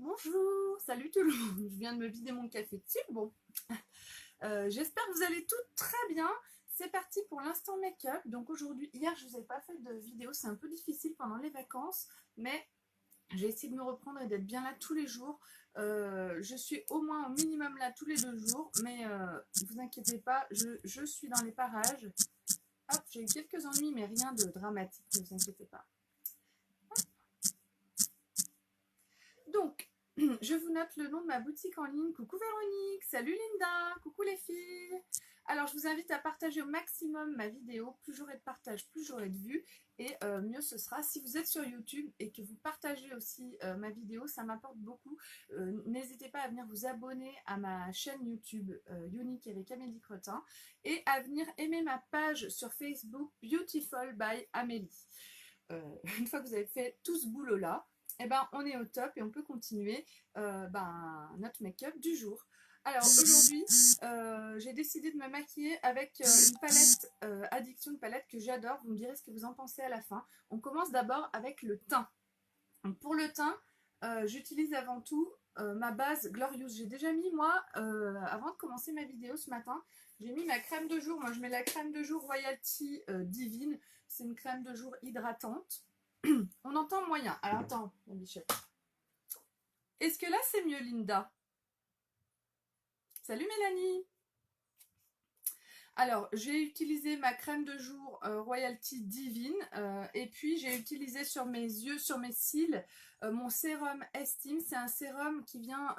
Bonjour, salut tout le monde. Je viens de me vider mon café dessus. Bon, j'espère que vous allez toutes très bien. C'est parti pour l'instant make-up. Donc aujourd'hui, hier je vous ai pas fait de vidéo, c'est un peu difficile pendant les vacances, mais j'ai essayé de me reprendre et d'être bien là tous les jours. Je suis au moins au minimum là tous les 2 jours, mais ne vous inquiétez pas, je suis dans les parages. Hop, j'ai eu quelques ennuis, mais rien de dramatique, ne vous inquiétez pas. Donc, je vous note le nom de ma boutique en ligne. Coucou Véronique, salut Linda, coucou les filles. Alors, je vous invite à partager au maximum ma vidéo. Plus j'aurai de partage, plus j'aurai de vues. Et mieux ce sera. Si vous êtes sur YouTube et que vous partagez aussi ma vidéo, ça m'apporte beaucoup. N'hésitez pas à venir vous abonner à ma chaîne YouTube Unique avec Amélie Cretin et à venir aimer ma page sur Facebook Beautiful by Amélie. Une fois que vous avez fait tout ce boulot-là, eh ben, on est au top et on peut continuer notre make-up du jour. Alors aujourd'hui, j'ai décidé de me maquiller avec une palette Addiction, une palette que j'adore. Vous me direz ce que vous en pensez à la fin. On commence d'abord avec le teint. Donc, pour le teint, j'utilise avant tout ma base Glorious. J'ai déjà mis, moi, avant de commencer ma vidéo ce matin, j'ai mis ma crème de jour. Moi, je mets la crème de jour Royalty Divine. C'est une crème de jour hydratante. On entend moyen. Alors, attends, mon bichette. Est-ce que là, c'est mieux, Linda? Salut, Mélanie. Alors, j'ai utilisé ma crème de jour Royalty Divine et puis j'ai utilisé sur mes yeux, sur mes cils, mon sérum Estime. C'est un sérum qui vient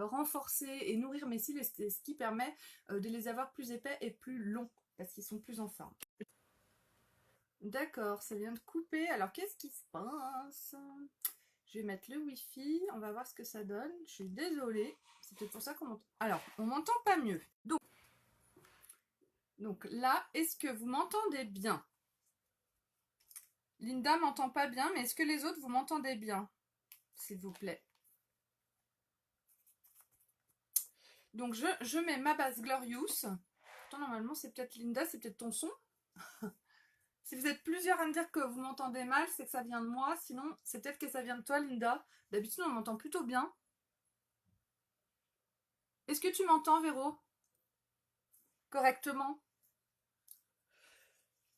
renforcer et nourrir mes cils, et ce qui permet de les avoir plus épais et plus longs parce qu'ils sont plus en forme. D'accord, ça vient de couper. Alors, qu'est-ce qui se passe? Je vais mettre le Wi-Fi, on va voir ce que ça donne. Je suis désolée, c'est peut-être pour ça qu'on m'entend. Alors, on m'entend pas mieux. Donc là, est-ce que vous m'entendez bien? Linda m'entend pas bien, mais est-ce que les autres, vous m'entendez bien? S'il vous plaît. Donc je mets ma base Glorious. Pourtant, normalement, c'est peut-être Linda, c'est peut-être ton son. Si vous êtes plusieurs à me dire que vous m'entendez mal, c'est que ça vient de moi. Sinon, c'est peut-être que ça vient de toi, Linda. D'habitude, on m'entend plutôt bien. Est-ce que tu m'entends, Véro? Correctement?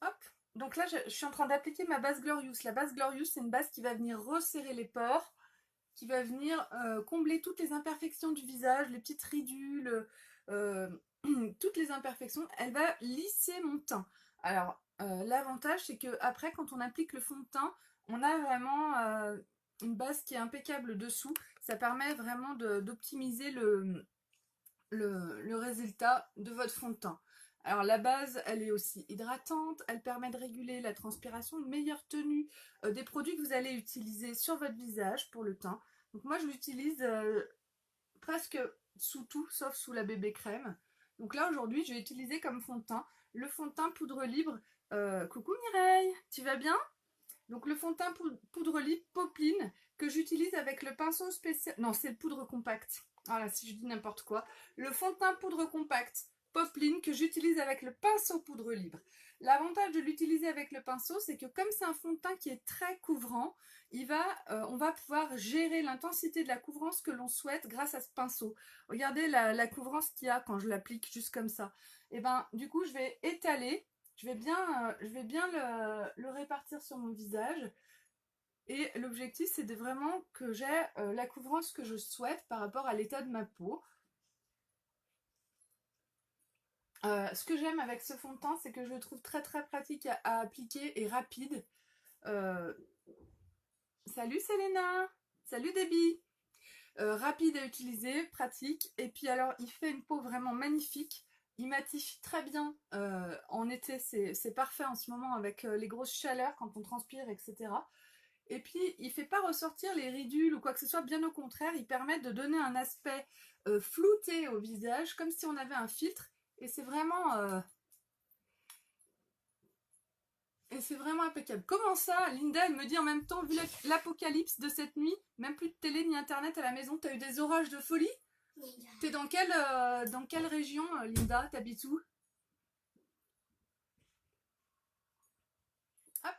Hop. Donc là, je suis en train d'appliquer ma base Glorious. La base Glorious, c'est une base qui va venir resserrer les pores, qui va venir combler toutes les imperfections du visage, les petites ridules, toutes les imperfections. Elle va lisser mon teint. Alors, l'avantage, c'est que après, quand on applique le fond de teint, on a vraiment une base qui est impeccable dessous. Ça permet vraiment d'optimiser le résultat de votre fond de teint. Alors la base, elle est aussi hydratante, elle permet de réguler la transpiration, une meilleure tenue des produits que vous allez utiliser sur votre visage pour le teint. Donc moi je l'utilise presque sous tout, sauf sous la bébé crème. Donc là aujourd'hui je vais utiliser comme fond de teint le fond de teint poudre libre. Coucou Mireille, tu vas bien? Donc le fond de teint poudre libre Popeline que j'utilise avec le pinceau spécial. Non, c'est le poudre compact. Voilà, si je dis n'importe quoi. Le fond de teint poudre compact Popeline que j'utilise avec le pinceau poudre libre. L'avantage de l'utiliser avec le pinceau, c'est que comme c'est un fond de teint qui est très couvrant, on va pouvoir gérer l'intensité de la couvrance que l'on souhaite grâce à ce pinceau. Regardez la couvrance qu'il y a quand je l'applique juste comme ça. Et ben, du coup, je vais étaler. Je vais bien le répartir sur mon visage. Et l'objectif, c'est de vraiment que j'ai la couvrance que je souhaite par rapport à l'état de ma peau. Ce que j'aime avec ce fond de teint, c'est que je le trouve très très pratique à appliquer et rapide. Euh, Salut Selena! Salut Debbie! Rapide à utiliser, pratique. Et puis alors, il fait une peau vraiment magnifique. Il matifie très bien en été, c'est parfait en ce moment avec les grosses chaleurs quand on transpire, etc. Et puis, il ne fait pas ressortir les ridules ou quoi que ce soit, bien au contraire, il permet de donner un aspect flouté au visage, comme si on avait un filtre. Et c'est vraiment impeccable. Comment ça, Linda, elle me dit en même temps, vu l'apocalypse de cette nuit, même plus de télé ni internet à la maison, t'as eu des orages de folie? T'es dans quelle région, Linda? T'habites où? Hop.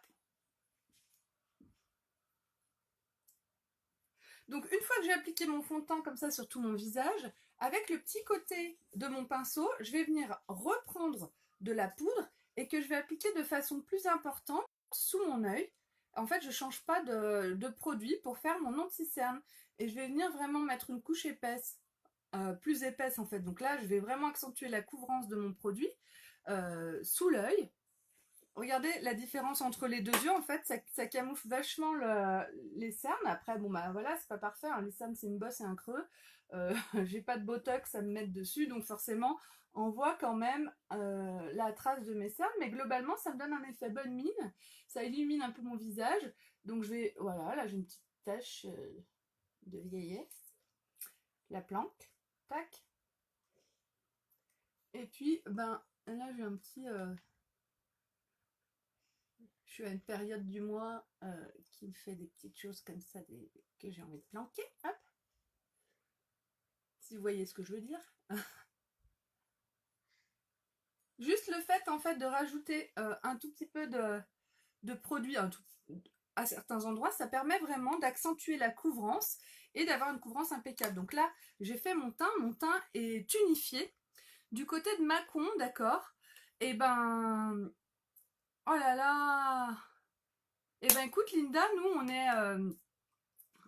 Donc une fois que j'ai appliqué mon fond de teint comme ça sur tout mon visage, avec le petit côté de mon pinceau, je vais venir reprendre de la poudre et que je vais appliquer de façon plus importante sous mon œil. En fait, je ne change pas de produit pour faire mon anti-cerne. Et je vais venir vraiment mettre une couche épaisse, plus épaisse en fait. Donc là, je vais vraiment accentuer la couvrance de mon produit sous l'œil. Regardez la différence entre les deux yeux, en fait, ça camoufle vachement les cernes. Après, bon bah voilà, c'est pas parfait, hein. Les cernes c'est une bosse et un creux. J'ai pas de botox à me mettre dessus, donc forcément, on voit quand même la trace de mes cernes. Mais globalement, ça me donne un effet bonne mine. Ça illumine un peu mon visage. Donc je vais, voilà, là j'ai une petite tache de vieillesse. La planque, tac. Et puis, ben là j'ai un petit... je suis à une période du mois qui me fait des petites choses comme ça que j'ai envie de planquer. Hop. Si vous voyez ce que je veux dire. Juste le fait en fait de rajouter un tout petit peu de produit à certains endroits, ça permet vraiment d'accentuer la couvrance et d'avoir une couvrance impeccable. Donc là, j'ai fait mon teint est unifié. Du côté de Mâcon, d'accord, et ben... Oh là là. Et ben écoute Linda, nous on est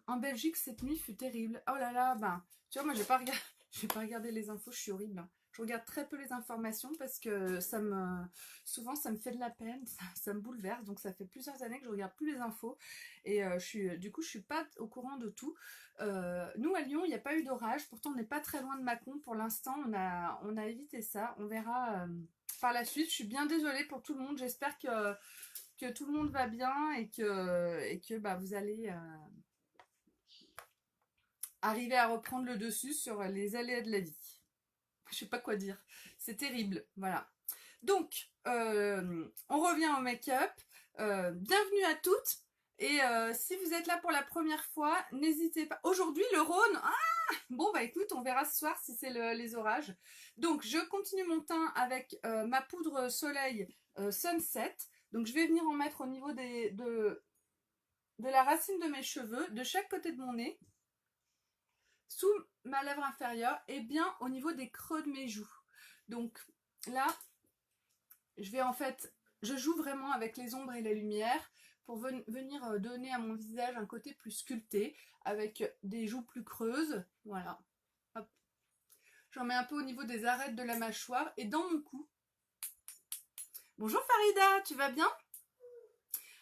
en Belgique, cette nuit fut terrible. Oh là là, ben tu vois, moi j'ai pas regardé les infos, je suis horrible. Je regarde très peu les informations parce que souvent ça me fait de la peine, ça me bouleverse. Donc ça fait plusieurs années que je regarde plus les infos et du coup je suis pas au courant de tout. Nous à Lyon, il n'y a pas eu d'orage. Pourtant on n'est pas très loin de Mâcon. Pour l'instant, on a évité ça. On verra par la suite. Je suis bien désolée pour tout le monde. J'espère que tout le monde va bien et que bah, vous allez arriver à reprendre le dessus sur les aléas de la vie. Je sais pas quoi dire. C'est terrible. Voilà. Donc, on revient au make-up. Bienvenue à toutes. Et si vous êtes là pour la première fois, n'hésitez pas. Aujourd'hui, le Rhône. Ah bon, bah écoute, on verra ce soir si c'est les orages. Donc, je continue mon teint avec ma poudre soleil Sunset. Donc, je vais venir en mettre au niveau de la racine de mes cheveux, de chaque côté de mon nez, sous ma lèvre inférieure et bien au niveau des creux de mes joues. Donc là, je joue vraiment avec les ombres et les lumières pour venir donner à mon visage un côté plus sculpté avec des joues plus creuses. Voilà. J'en mets un peu au niveau des arêtes de la mâchoire et dans mon cou. Bonjour Farida, tu vas bien?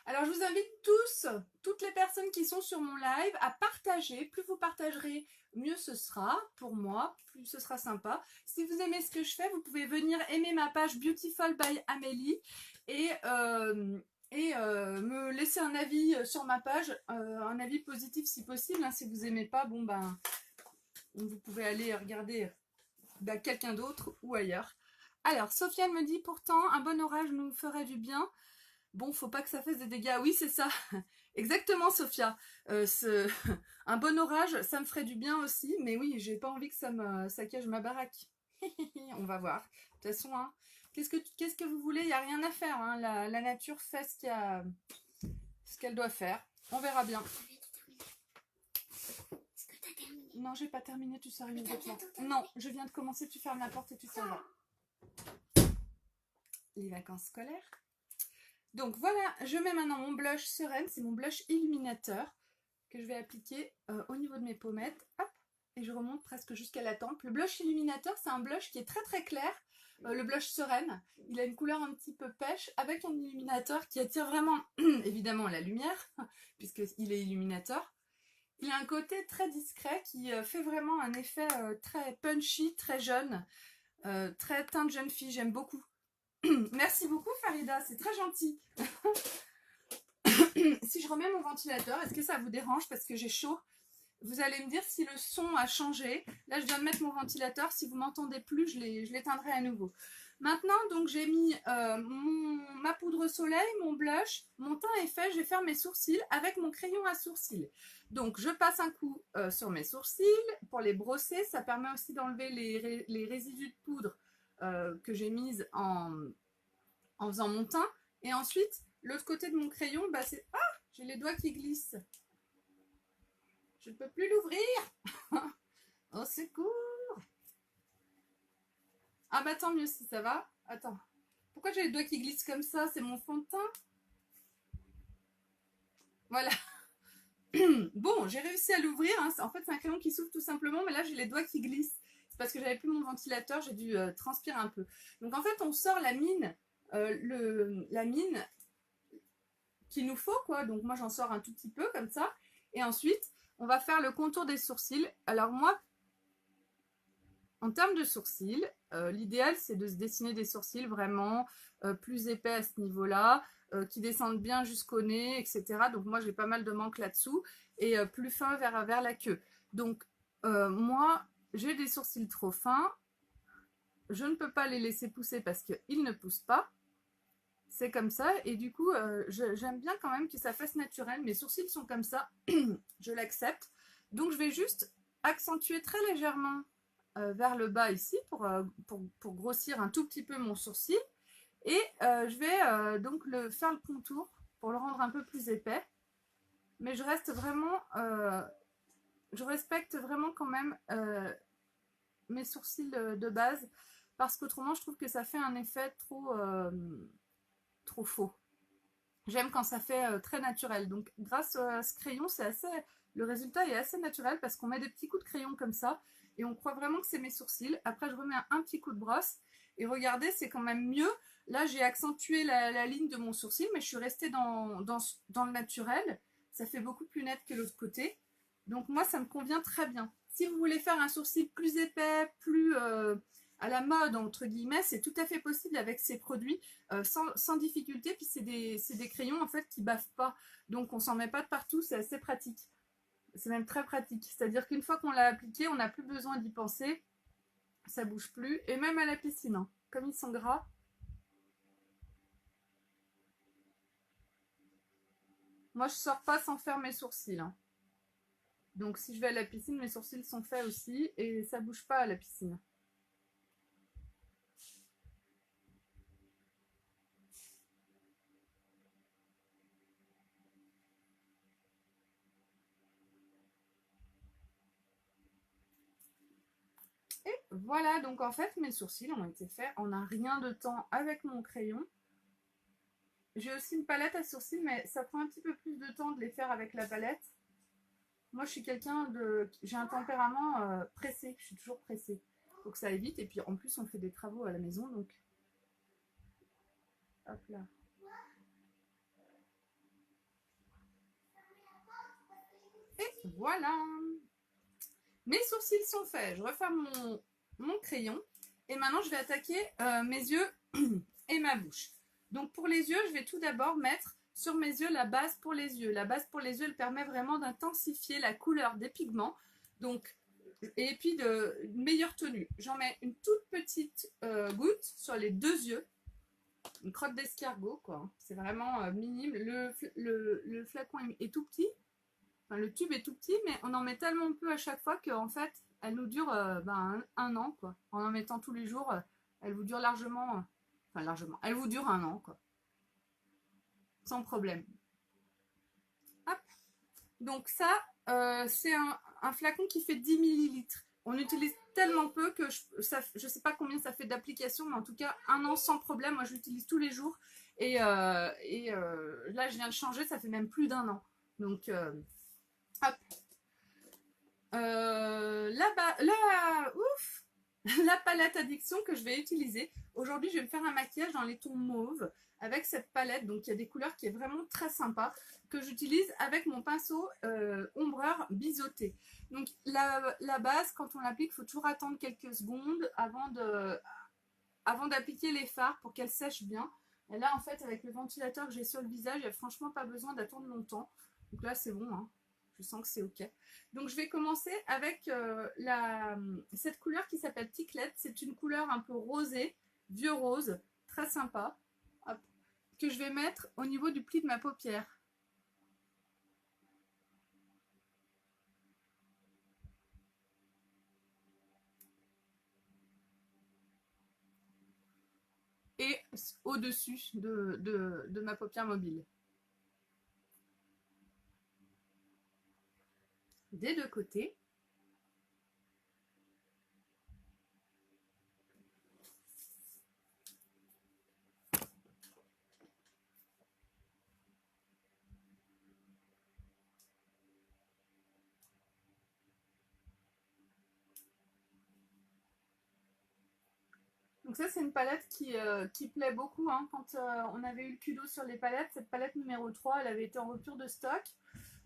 Alors je vous invite toutes les personnes qui sont sur mon live à partager. Plus vous partagerez, mieux ce sera pour moi, plus ce sera sympa. Si vous aimez ce que je fais, vous pouvez venir aimer ma page Beautiful by Amélie et me laisser un avis sur ma page, un avis positif si possible. Hein. Si vous n'aimez pas, bon ben vous pouvez aller regarder quelqu'un d'autre ou ailleurs. Alors Sofiane me dit pourtant un bon orage nous ferait du bien. Bon, faut pas que ça fasse des dégâts. Oui, c'est ça. Exactement, Sophia. Un bon orage, ça me ferait du bien aussi. Mais oui, j'ai pas envie que ça me saccage ma baraque. On va voir. De toute façon, hein, qu'est-ce que vous voulez? Il n'y a rien à faire. Hein. La nature fait ce qu'elle doit faire. On verra bien. Non, j'ai pas terminé. Tu sors immédiatement. Non, je viens de commencer. Tu fermes la porte et tu s'en vas. Les vacances scolaires. Donc voilà, je mets maintenant mon blush Sereine, c'est mon blush illuminateur que je vais appliquer au niveau de mes pommettes. Hop, et je remonte presque jusqu'à la tempe. Le blush illuminateur, c'est un blush qui est très très clair. Le blush Sereine, il a une couleur un petit peu pêche avec un illuminateur qui attire vraiment évidemment la lumière puisqu'il est illuminateur. Il a un côté très discret qui fait vraiment un effet très punchy, très jeune, très teint de jeune fille, j'aime beaucoup. Merci beaucoup Farida, c'est très gentil. Si je remets mon ventilateur, est-ce que ça vous dérange parce que j'ai chaud? Vous allez me dire si le son a changé. Là, je viens de mettre mon ventilateur. Si vous m'entendez plus, je l'éteindrai à nouveau. Maintenant, donc j'ai mis ma poudre soleil, mon blush. Mon teint est fait. Je vais faire mes sourcils avec mon crayon à sourcils. Donc, je passe un coup sur mes sourcils pour les brosser. Ça permet aussi d'enlever les résidus de poudre que j'ai mise en faisant mon teint. Et ensuite, l'autre côté de mon crayon, bah c'est... Ah, j'ai les doigts qui glissent. Je ne peux plus l'ouvrir. Au secours. Ah bah tant mieux si ça va. Attends. Pourquoi j'ai les doigts qui glissent comme ça? C'est mon fond de teint. Voilà. Bon, j'ai réussi à l'ouvrir. Hein. En fait, c'est un crayon qui s'ouvre tout simplement, mais là, j'ai les doigts qui glissent. C'est parce que j'avais plus mon ventilateur, j'ai dû transpirer un peu. Donc, en fait, on sort la mine, la mine qu'il nous faut, quoi. Donc, moi, j'en sors un tout petit peu, comme ça. Et ensuite, on va faire le contour des sourcils. Alors, moi, en termes de sourcils, l'idéal, c'est de se dessiner des sourcils vraiment plus épais à ce niveau-là, qui descendent bien jusqu'au nez, etc. Donc moi, j'ai pas mal de manque là-dessous, et plus fin vers la queue. Donc, moi, j'ai des sourcils trop fins. Je ne peux pas les laisser pousser parce qu'ils ne poussent pas. C'est comme ça, et du coup, j'aime bien quand même que ça fasse naturel. Mes sourcils sont comme ça, je l'accepte. Donc, je vais juste accentuer très légèrement vers le bas ici pour grossir un tout petit peu mon sourcil. Et je vais donc faire le contour pour le rendre un peu plus épais. Mais je reste vraiment, je respecte vraiment quand même mes sourcils de base, parce qu'autrement je trouve que ça fait un effet trop faux. J'aime quand ça fait très naturel. Donc grâce à ce crayon, le résultat est assez naturel, parce qu'on met des petits coups de crayon comme ça et on croit vraiment que c'est mes sourcils. Après je remets un petit coup de brosse et regardez, c'est quand même mieux. Là j'ai accentué la ligne de mon sourcil, mais je suis restée dans le naturel. Ça fait beaucoup plus net que l'autre côté. Donc moi ça me convient très bien. Si vous voulez faire un sourcil plus épais, plus à la mode entre guillemets, c'est tout à fait possible avec ces produits sans difficulté. Puis c'est des crayons en fait qui baffent pas, donc on s'en met pas de partout, c'est assez pratique. C'est même très pratique, c'est-à-dire qu'une fois qu'on l'a appliqué, on n'a plus besoin d'y penser, ça bouge plus. Et même à la piscine, hein, comme ils sont gras. Moi je sors pas sans faire mes sourcils, hein. Donc si je vais à la piscine, mes sourcils sont faits aussi et ça bouge pas à la piscine. Et voilà, donc en fait mes sourcils ont été faits en un rien de temps avec mon crayon. J'ai aussi une palette à sourcils, mais ça prend un petit peu plus de temps de les faire avec la palette. Moi je suis quelqu'un de... J'ai un tempérament pressé, je suis toujours pressée. Faut que ça aille vite, et puis en plus on fait des travaux à la maison, donc... Hop là. Et voilà. Mes sourcils sont faits. Je referme mon crayon. Et maintenant, je vais attaquer mes yeux et ma bouche. Donc, pour les yeux, je vais tout d'abord mettre sur mes yeux la base pour les yeux. La base pour les yeux, elle permet vraiment d'intensifier la couleur des pigments. Donc, et puis de meilleure tenue. J'en mets une toute petite goutte sur les deux yeux. Une crotte d'escargot, quoi. C'est vraiment minime. Le flacon est tout petit. Enfin, le tube est tout petit, mais on en met tellement peu à chaque fois qu'en fait, elle nous dure un an, quoi. En mettant tous les jours, elle vous dure largement, enfin largement, elle vous dure un an, quoi. Sans problème. Hop. Donc ça, c'est un flacon qui fait 10 millilitres. On utilise tellement peu que je ne sais pas combien ça fait d'application, mais en tout cas, un an sans problème. Moi, je l'utilise tous les jours. Et là, je viens de changer, ça fait même plus d'un an. Donc... hop. La palette addiction que je vais utiliser. Aujourd'hui, je vais me faire un maquillage dans les tons mauves avec cette palette. Donc, il y a des couleurs qui est vraiment très sympa, que j'utilise avec mon pinceau ombreur biseauté. Donc, la base, quand on l'applique, il faut toujours attendre quelques secondes avant d'appliquer les fards pour qu'elles sèchent bien. Et là, en fait, avec le ventilateur que j'ai sur le visage, il n'y a franchement pas besoin d'attendre longtemps. Donc là, c'est bon, hein. Je sens que c'est ok. Donc je vais commencer avec cette couleur qui s'appelle Ticlette. C'est une couleur un peu rosée, vieux rose, très sympa. Hop, que je vais mettre au niveau du pli de ma paupière. Et au-dessus de ma paupière mobile. des deux côtés. Donc ça, c'est une palette qui plaît beaucoup, hein. Quand on avait eu le culot sur les palettes, cette palette numéro 3, elle avait été en rupture de stock.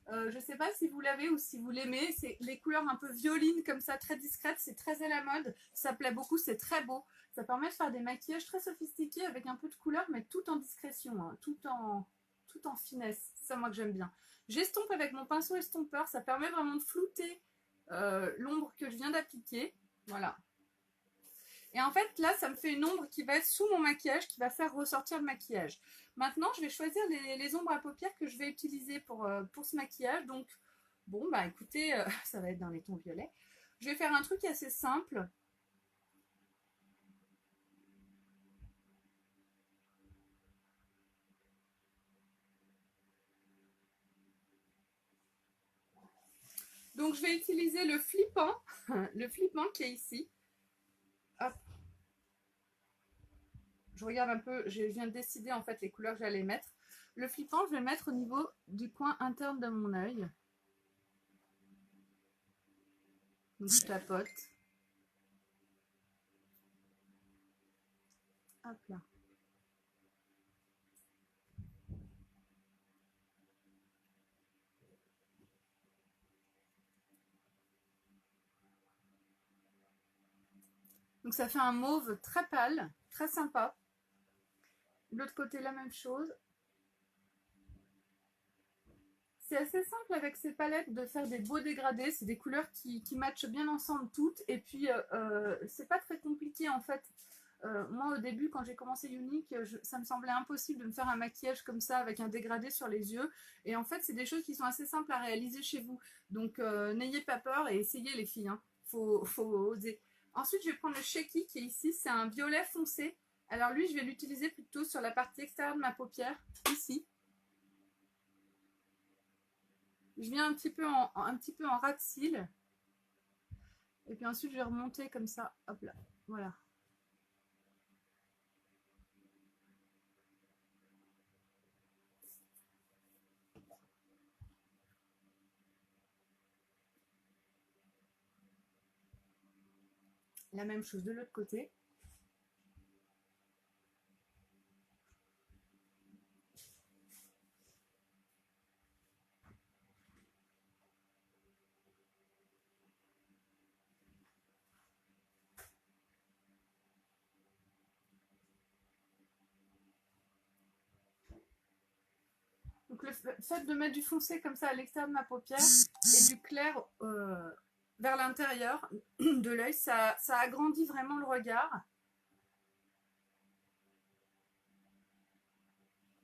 Je ne sais pas si vous l'avez ou si vous l'aimez. C'est les couleurs un peu violines comme ça, très discrètes. C'est très à la mode. Ça plaît beaucoup, c'est très beau. Ça permet de faire des maquillages très sophistiqués avec un peu de couleur, mais tout en discrétion, hein, tout en finesse. C'est ça, moi, que j'aime bien. J'estompe avec mon pinceau estompeur. Ça permet vraiment de flouter l'ombre que je viens d'appliquer. Voilà. Et en fait, là, ça me fait une ombre qui va être sous mon maquillage, qui va faire ressortir le maquillage. Maintenant, je vais choisir les ombres à paupières que je vais utiliser pour ce maquillage. Donc, bon, bah écoutez, ça va être dans les tons violets. Je vais faire un truc assez simple. Donc, je vais utiliser le flippant qui est ici. Hop. Je regarde un peu, je viens de décider en fait les couleurs que j'allais mettre. Le flippant, je vais le mettre au niveau du coin interne de mon œil. Donc je tapote. Hop là. Donc ça fait un mauve très pâle, très sympa. De l'autre côté, la même chose. C'est assez simple avec ces palettes de faire des beaux dégradés. C'est des couleurs qui matchent bien ensemble toutes. Et puis, c'est pas très compliqué en fait. Moi, au début, quand j'ai commencé Younique, ça me semblait impossible de me faire un maquillage comme ça avec un dégradé sur les yeux. Et en fait, c'est des choses qui sont assez simples à réaliser chez vous. Donc, n'ayez pas peur et essayez les filles. Hein. Faut oser. Ensuite, je vais prendre le Shaky qui est ici. C'est un violet foncé. Alors lui, je vais l'utiliser plutôt sur la partie extérieure de ma paupière, ici. Je viens un petit peu en ras de cils. Et puis ensuite, je vais remonter comme ça. Hop là. Voilà. La même chose de l'autre côté. Donc le fait de mettre du foncé comme ça à l'extérieur de ma paupière et du clair vers l'intérieur de l'œil, ça agrandit vraiment le regard.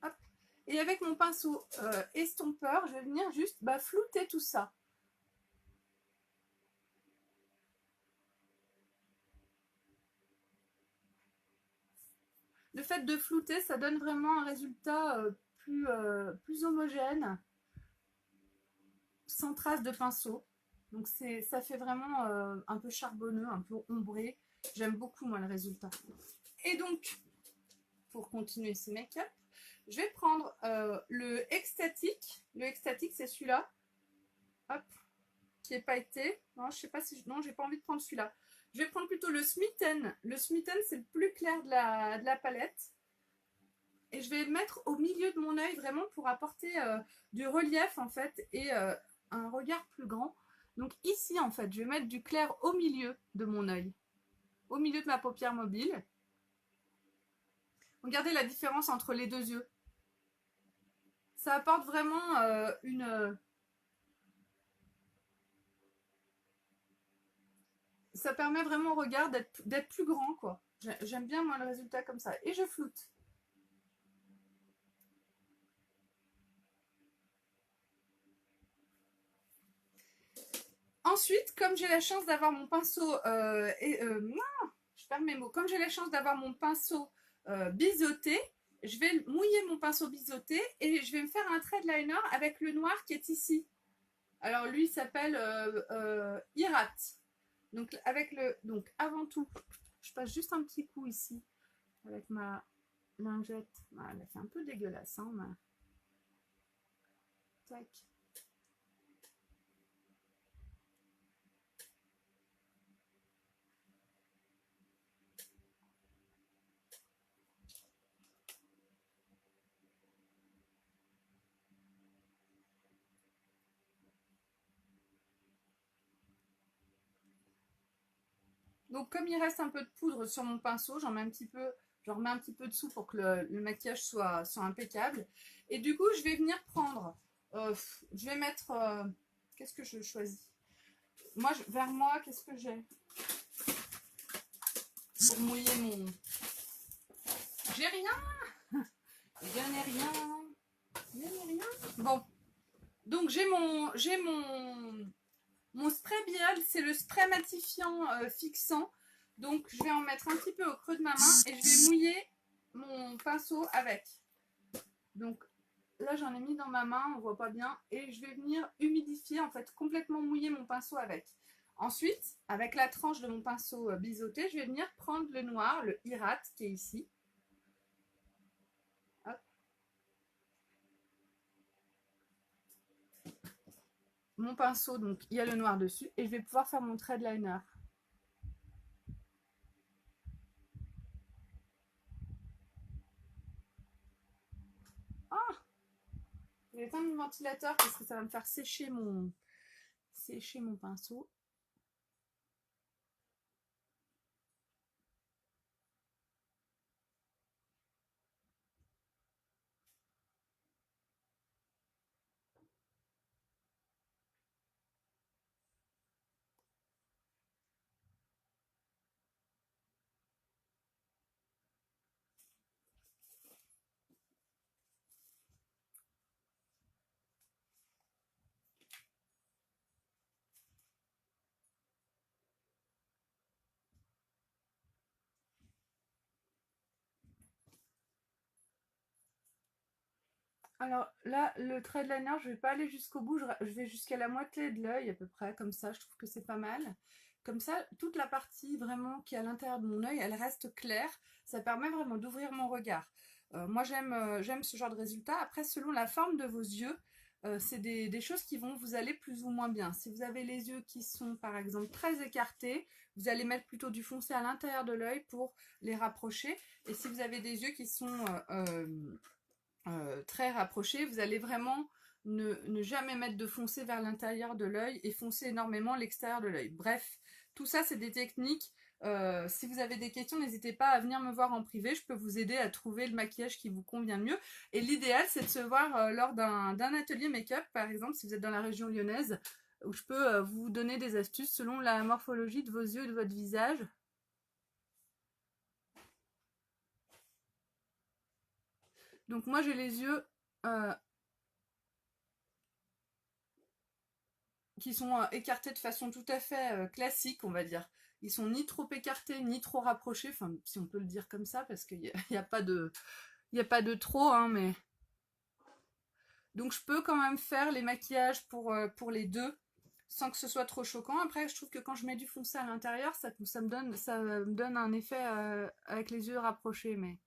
Hop. Et avec mon pinceau estompeur, je vais venir juste flouter tout ça. Le fait de flouter, ça donne vraiment un résultat plus homogène, sans trace de pinceau. Donc ça fait vraiment un peu charbonneux, un peu ombré. J'aime beaucoup moi le résultat. Et donc, pour continuer ce make-up, je vais prendre le Ecstatic. Le Ecstatic, c'est celui-là. Hop, qui est pailleté. Non, je sais pas si... Non, j'ai pas envie de prendre celui-là. Je vais prendre plutôt le Smitten. Le Smitten, c'est le plus clair de la palette. Et je vais le mettre au milieu de mon œil, vraiment pour apporter du relief, en fait, et un regard plus grand. Donc ici, en fait, je vais mettre du clair au milieu de mon œil. Au milieu de ma paupière mobile. Regardez la différence entre les deux yeux. Ça apporte vraiment ça permet vraiment au regard d'être plus grand, quoi. J'aime bien, moi, le résultat comme ça. Et je floute. Ensuite, comme j'ai la chance d'avoir mon pinceau... je perds mes mots. Comme j'ai la chance d'avoir mon pinceau biseauté, je vais mouiller mon pinceau biseauté et je vais me faire un trait de liner avec le noir qui est ici. Alors lui il s'appelle Hirat. Donc donc avant tout, je passe juste un petit coup ici avec ma lingette. Ah, elle a fait un peu dégueulasse, hein, tac. Donc comme il reste un peu de poudre sur mon pinceau, j'en remets un petit peu dessous pour que le maquillage soit impeccable. Et du coup, je vais venir prendre, je vais mettre, qu'est-ce que je choisis? Moi, vers moi, qu'est-ce que j'ai pour mouiller mon... J'ai rien. Je n'ai rien. Je n'ai rien. Bon, donc mon spray Bial, c'est le spray matifiant fixant. Donc je vais en mettre un petit peu au creux de ma main et je vais mouiller mon pinceau avec. Donc là j'en ai mis dans ma main, on voit pas bien, et je vais venir humidifier, en fait complètement mouiller mon pinceau avec. Ensuite, avec la tranche de mon pinceau biseauté, je vais venir prendre le noir, le Hirat qui est ici. Hop. Mon pinceau, donc il y a le noir dessus, et je vais pouvoir faire mon trait de liner. Ah, je vais éteindre mon ventilateur parce que ça va me faire sécher mon pinceau. Alors là, le trait de liner, je vais pas aller jusqu'au bout, je vais jusqu'à la moitié de l'œil à peu près, comme ça, je trouve que c'est pas mal. Comme ça, toute la partie vraiment qui est à l'intérieur de mon œil, elle reste claire. Ça permet vraiment d'ouvrir mon regard. Moi, j'aime ce genre de résultat. Après, selon la forme de vos yeux, c'est des choses qui vont vous aller plus ou moins bien. Si vous avez les yeux qui sont, par exemple, très écartés, vous allez mettre plutôt du foncé à l'intérieur de l'œil pour les rapprocher. Et si vous avez des yeux qui sont très rapprochés, vous allez vraiment ne jamais mettre de foncé vers l'intérieur de l'œil et foncer énormément l'extérieur de l'œil. Bref, tout ça c'est des techniques. Si vous avez des questions, n'hésitez pas à venir me voir en privé, je peux vous aider à trouver le maquillage qui vous convient mieux. Et l'idéal c'est de se voir lors d'un atelier make-up, par exemple si vous êtes dans la région lyonnaise, où je peux vous donner des astuces selon la morphologie de vos yeux et de votre visage. Donc moi j'ai les yeux qui sont écartés de façon tout à fait classique, on va dire. Ils sont ni trop écartés, ni trop rapprochés, enfin, si on peut le dire comme ça, parce qu'il n'y a, pas de, il y a pas de trop, hein, mais... Donc je peux quand même faire les maquillages pour les deux, sans que ce soit trop choquant. Après, je trouve que quand je mets du foncé à l'intérieur, ça me donne un effet avec les yeux rapprochés, mais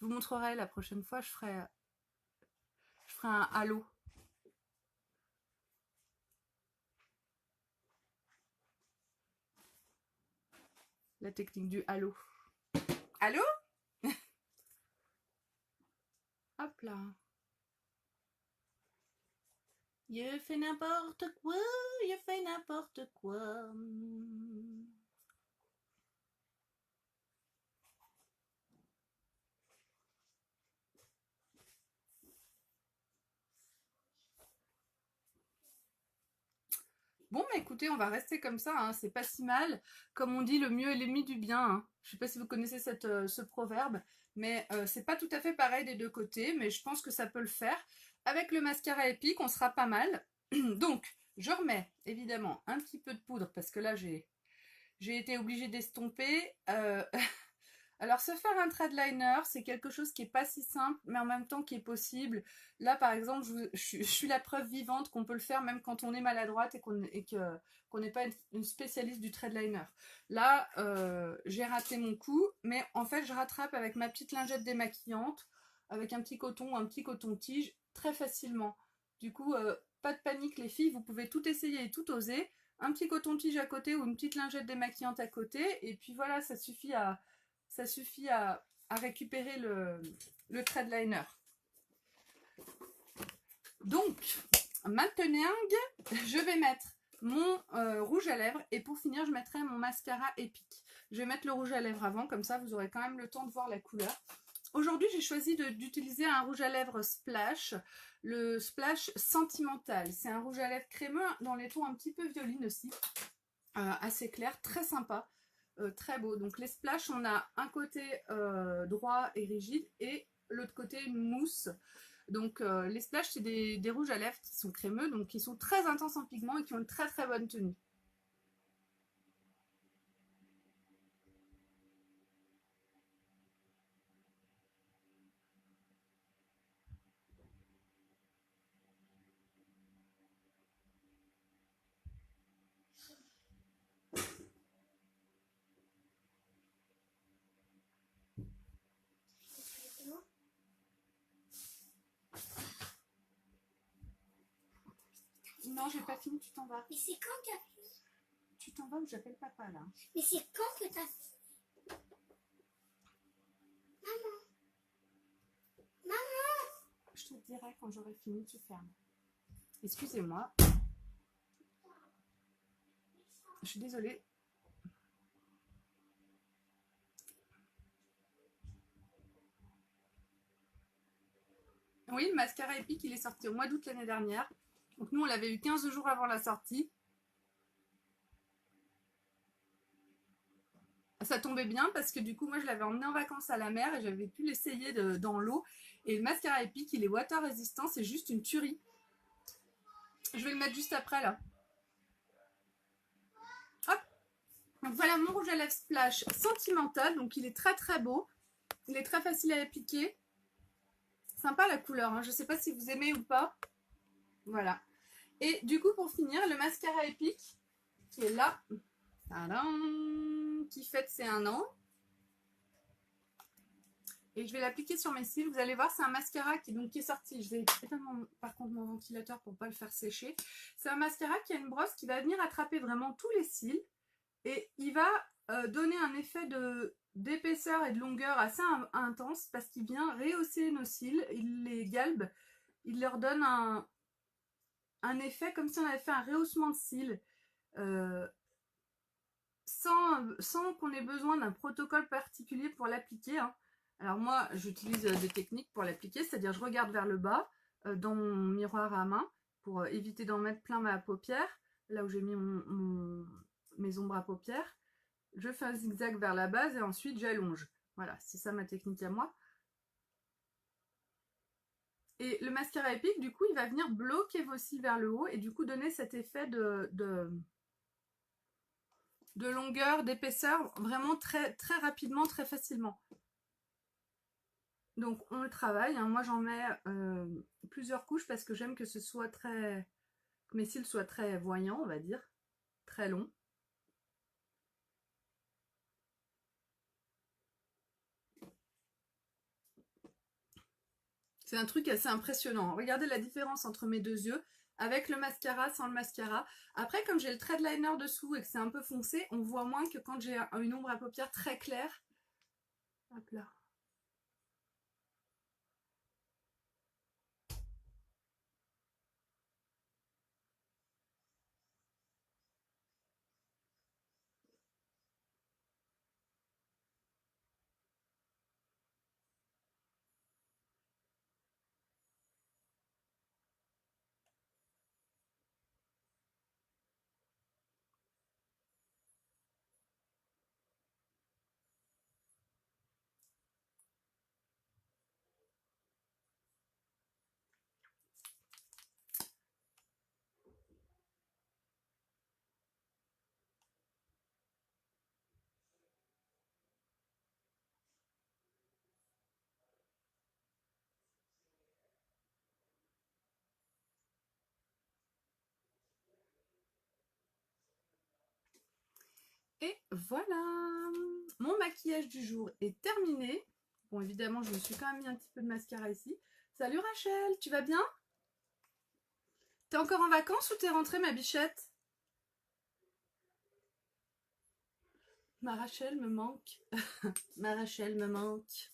je vous montrerai la prochaine fois, je ferai un halo. La technique du halo. Halo? Hop là. Je fais n'importe quoi, je fais n'importe quoi. Bon, bah écoutez, on va rester comme ça, hein, c'est pas si mal. Comme on dit, le mieux est l'ennemi du bien. Hein. Je sais pas si vous connaissez ce proverbe, mais c'est pas tout à fait pareil des deux côtés, mais je pense que ça peut le faire. Avec le mascara Epic, on sera pas mal. Donc, je remets évidemment un petit peu de poudre, parce que là, j'ai été obligée d'estomper. Alors, se faire un trade liner, c'est quelque chose qui n'est pas si simple, mais en même temps qui est possible. Là, par exemple, je suis la preuve vivante qu'on peut le faire même quand on est maladroite et qu'on n'est pas une spécialiste du trade liner. Là, j'ai raté mon coup, mais en fait, je rattrape avec ma petite lingette démaquillante, avec un petit coton ou un petit coton-tige, très facilement. Du coup, pas de panique les filles, vous pouvez tout essayer et tout oser. Un petit coton-tige à côté ou une petite lingette démaquillante à côté, et puis voilà, ça suffit à récupérer le trade liner. Donc, maintenant, je vais mettre mon rouge à lèvres et pour finir, je mettrai mon mascara épique. Je vais mettre le rouge à lèvres avant, comme ça vous aurez quand même le temps de voir la couleur. Aujourd'hui, j'ai choisi d'utiliser un rouge à lèvres Splash, le Splash Sentimental. C'est un rouge à lèvres crémeux dans les tons un petit peu violines aussi, assez clair, très sympa. Très beau. Donc les splashes, on a un côté droit et rigide et l'autre côté mousse. Donc les splashes, c'est des rouges à lèvres qui sont crémeux, donc qui sont très intenses en pigment et qui ont une très très bonne tenue. Non, j'ai pas fini, tu t'en vas. Mais c'est quand t'as fini? Tu t'en vas ou j'appelle papa là? Mais c'est quand que t'as fini? Maman. Maman. Je te dirai quand j'aurai fini, tu fermes. Excusez-moi. Je suis désolée. Oui, le mascara épique, il est sorti au mois d'août l'année dernière. Donc nous, on l'avait eu 15 jours avant la sortie. Ça tombait bien parce que du coup, moi, je l'avais emmené en vacances à la mer et j'avais pu l'essayer dans l'eau. Et le mascara épique, il est water résistant, c'est juste une tuerie. Je vais le mettre juste après là. Hop. Donc voilà mon rouge à lèvres Splash Sentimental. Donc il est très très beau. Il est très facile à appliquer. Sympa la couleur, hein. Je ne sais pas si vous aimez ou pas. Voilà. Et du coup, pour finir, le mascara épique qui est là. Tadam, qui fête ses 1 an. Et je vais l'appliquer sur mes cils. Vous allez voir, c'est un mascara qui est sorti. Je vais éteindre par contre mon ventilateur pour ne pas le faire sécher. C'est un mascara qui a une brosse qui va venir attraper vraiment tous les cils. Et il va donner un effet d'épaisseur et de longueur assez intense parce qu'il vient rehausser nos cils. Il les galbe. Il leur donne un effet comme si on avait fait un rehaussement de cils. Sans qu'on ait besoin d'un protocole particulier pour l'appliquer, hein. Alors moi, j'utilise des techniques pour l'appliquer, c'est-à-dire je regarde vers le bas dans mon miroir à main pour éviter d'en mettre plein ma paupière, là où j'ai mis mes ombres à paupières. Je fais un zigzag vers la base et ensuite j'allonge. Voilà, c'est ça ma technique à moi. Et le mascara épique, du coup, il va venir bloquer vos cils vers le haut et du coup donner cet effet de longueur, d'épaisseur, vraiment très, très rapidement, très facilement. Donc on le travaille, hein. Moi j'en mets plusieurs couches parce que j'aime que que mes cils soient très voyants, on va dire, très longs. C'est un truc assez impressionnant. Regardez la différence entre mes deux yeux, avec le mascara, sans le mascara. Après, comme j'ai le thread liner dessous et que c'est un peu foncé, on voit moins que quand j'ai une ombre à paupières très claire. Hop là. Et voilà, mon maquillage du jour est terminé. Bon, évidemment, je me suis quand même mis un petit peu de mascara ici. Salut Rachel, tu vas bien? T'es encore en vacances ou t'es rentrée, ma bichette? Ma Rachel me manque. Ma Rachel me manque.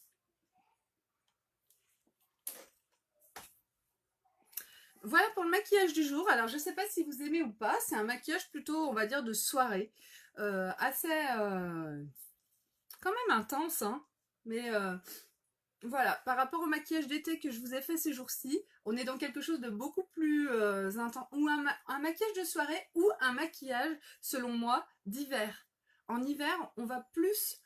Voilà pour le maquillage du jour. Alors, je ne sais pas si vous aimez ou pas. C'est un maquillage plutôt, on va dire, de soirée. Assez, quand même intense, hein. Mais voilà, par rapport au maquillage d'été que je vous ai fait ces jours-ci, on est dans quelque chose de beaucoup plus intense. Ou un maquillage de soirée ou un maquillage, selon moi, d'hiver. En hiver, on va plus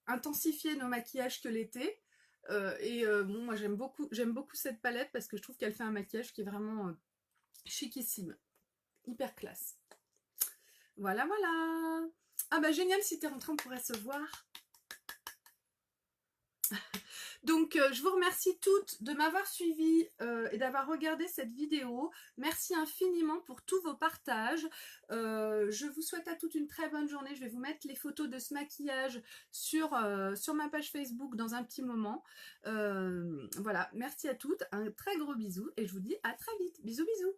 intensifier nos maquillages que l'été. Bon, moi j'aime beaucoup cette palette parce que je trouve qu'elle fait un maquillage qui est vraiment chicissime, hyper classe. Voilà, voilà. Ah bah génial, si t'es rentrée, on pourrait se voir. Donc je vous remercie toutes de m'avoir suivi et d'avoir regardé cette vidéo. Merci infiniment pour tous vos partages. Je vous souhaite à toutes une très bonne journée. Je vais vous mettre les photos de ce maquillage sur ma page Facebook dans un petit moment. Voilà, merci à toutes, un très gros bisou et je vous dis à très vite. Bisous bisous.